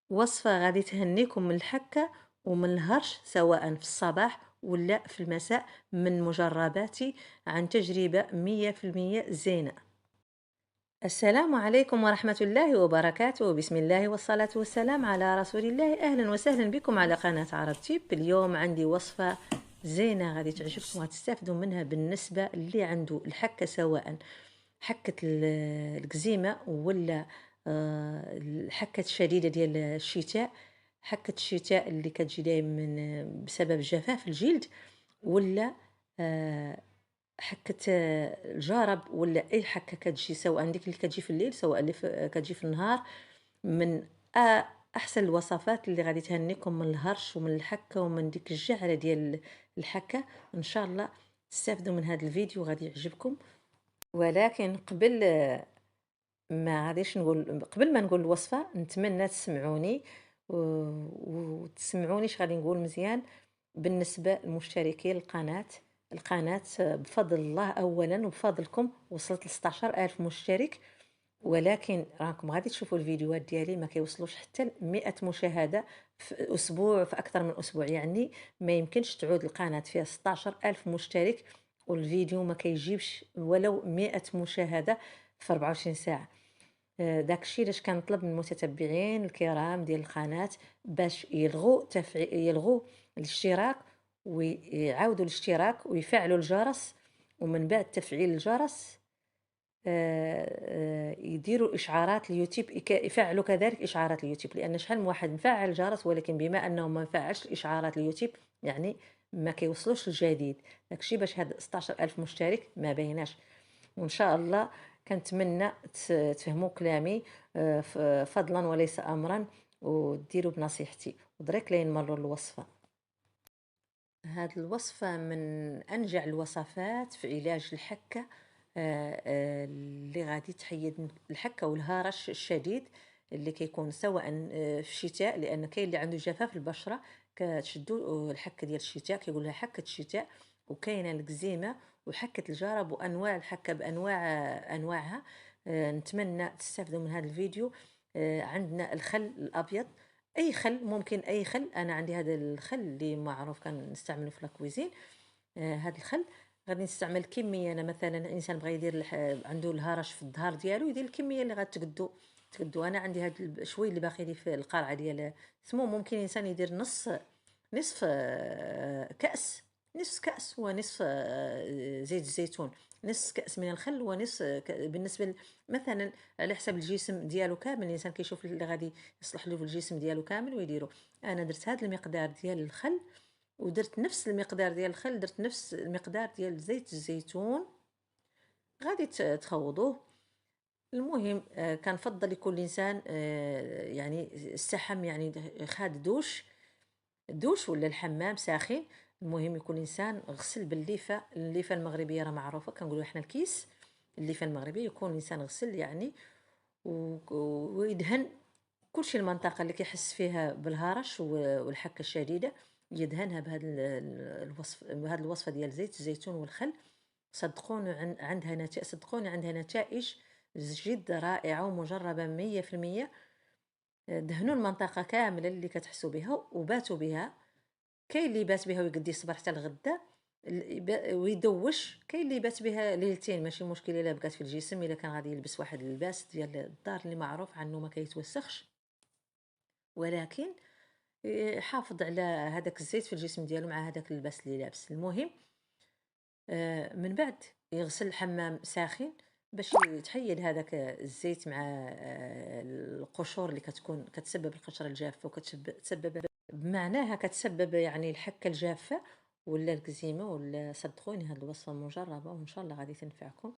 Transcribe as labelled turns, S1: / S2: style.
S1: وصفة غادي تهنيكم من الحكة ومن الهرش سواء في الصباح ولا في المساء، من مجرباتي عن تجربة 100% زينة. السلام عليكم ورحمة الله وبركاته، بسم الله والصلاة والسلام على رسول الله. أهلا وسهلا بكم على قناة عرب تيب. اليوم عندي وصفة زينة غادي تعجبكم وهتستافدوا منها بالنسبة اللي عنده الحكة، سواء حكة الكزيمة ولا الحكة الشديدة ديال الشتاء، حكة الشتاء اللي كتجي دايما بسبب جفاف الجلد، ولا آه، حكة الجرب، ولا أي حكة كتجي، سواء ديك اللي كتجي في الليل سواء اللي كتجي في النهار. من أحسن الوصفات اللي غادي تهنيكم من الهرش ومن الحكة ومن ديك الجعرة ديال الحكة. إن شاء الله تستافدوا من هذا الفيديو، غادي يعجبكم. ولكن قبل ما نقول الوصفة، نتمنى تسمعوني وتسمعوني اش غادي نقول مزيان. بالنسبة لمشتركي القناة بفضل الله أولا وبفضلكم وصلت ل 16000 مشترك، ولكن راكم غادي تشوفوا الفيديوهات ديالي ما كيوصلوش حتى ل 100 مشاهدة في أسبوع، في أكثر من أسبوع. يعني ما يمكنش تعود القناة فيها 16000 مشترك والفيديو ما كيجيبش ولو 100 مشاهدة في 24 ساعة. داك الشيء علاش كنطلب من المتتبعين الكرام ديال القناة باش يلغوا الاشتراك ويعاودوا الاشتراك ويفعلوا الجرس، ومن بعد تفعيل الجرس يديروا اشعارات اليوتيوب، يفعلوا كذلك اشعارات اليوتيوب، لان شحال من واحد مفعل الجرس ولكن بما انه ما فعلش اشعارات اليوتيوب يعني ما كيوصلوش الجديد. داكشي باش هاد 16000 مشترك ما بيناش. وان شاء الله كنتمنى تفهموا كلامي فضلا وليس امرا، وديروا بنصيحتي. ودريك لين نمروا الوصفه. هاد الوصفة من أنجع الوصفات في علاج الحكة، اللي غادي تحيد الحكة والهرش الشديد اللي كيكون سواء في الشتاء، لأن كاين اللي عنده جفاف البشرة كتشدو الحكة ديال الشتاء كيقول لها حكة الشتاء، وكاينة الكزيمة وحكة الجرب وأنواع الحكة بأنواع أنواعها. نتمنى تستافدوا من هذا الفيديو. عندنا الخل الأبيض، اي خل، ممكن اي خل. انا عندي هذا الخل اللي معروف كنستعمله في لاكويزين. هذا الخل غادي نستعمل كميه. انا مثلا انسان بغى يدير عنده الهرش في الظهر ديالو، يدير الكميه اللي غتقدو. انا عندي هذا شوي اللي باقي لي في القرعه ديال سمو. ممكن انسان يدير نصف كاس، نصف كاس ونصف زيت الزيتون، نصف كاس من الخل ونصف بالنسبه مثلا على حسب الجسم ديالو كامل. الانسان كيشوف اللي غادي يصلح له في الجسم ديالو كامل ويديرو. انا درت هذا المقدار ديال الخل، ودرت نفس المقدار ديال الخل، درت نفس المقدار ديال زيت الزيتون. غادي تخوضوه. المهم كنفضل يكون الانسان يعني استحم، يعني خاد دوش ولا الحمام ساخن. المهم يكون الانسان غسل الليفه المغربيه راه معروفه كنقولوا احنا الكيس. الليفه المغربيه يكون الانسان غسل يعني ويدهن كلشي المنطقة اللي كيحس فيها بالهرش والحكة الشديدة، يدهنها بهذه الوصفة ديال زيت الزيتون والخل. صدقوني عندها نتائج جد رائعة ومجربة 100%. دهنوا المنطقة كاملة اللي كتحسوا بها وباتوا بها. كاين اللي بات بها ويقد يصبر حتى الغدا ويدوش. كاين اللي بات بها ليلتين ماشي مشكل الا بقات في الجسم، الا كان غادي يلبس واحد اللباس ديال الدار اللي معروف عنه ما كيتوسخش، ولكن حافظ على هذاك الزيت في الجسم ديالو مع هذاك اللباس اللي لابس. المهم من بعد يغسل الحمام ساخن باش يتحيد هذاك الزيت مع القشور اللي كتسبب القشره الجافه وكتسبب بمعناها كتسبب يعني الحكه الجافه ولا الكزيمه. ولا صدقوني هذه الوصفه مجربه وان شاء الله غادي تنفعكم.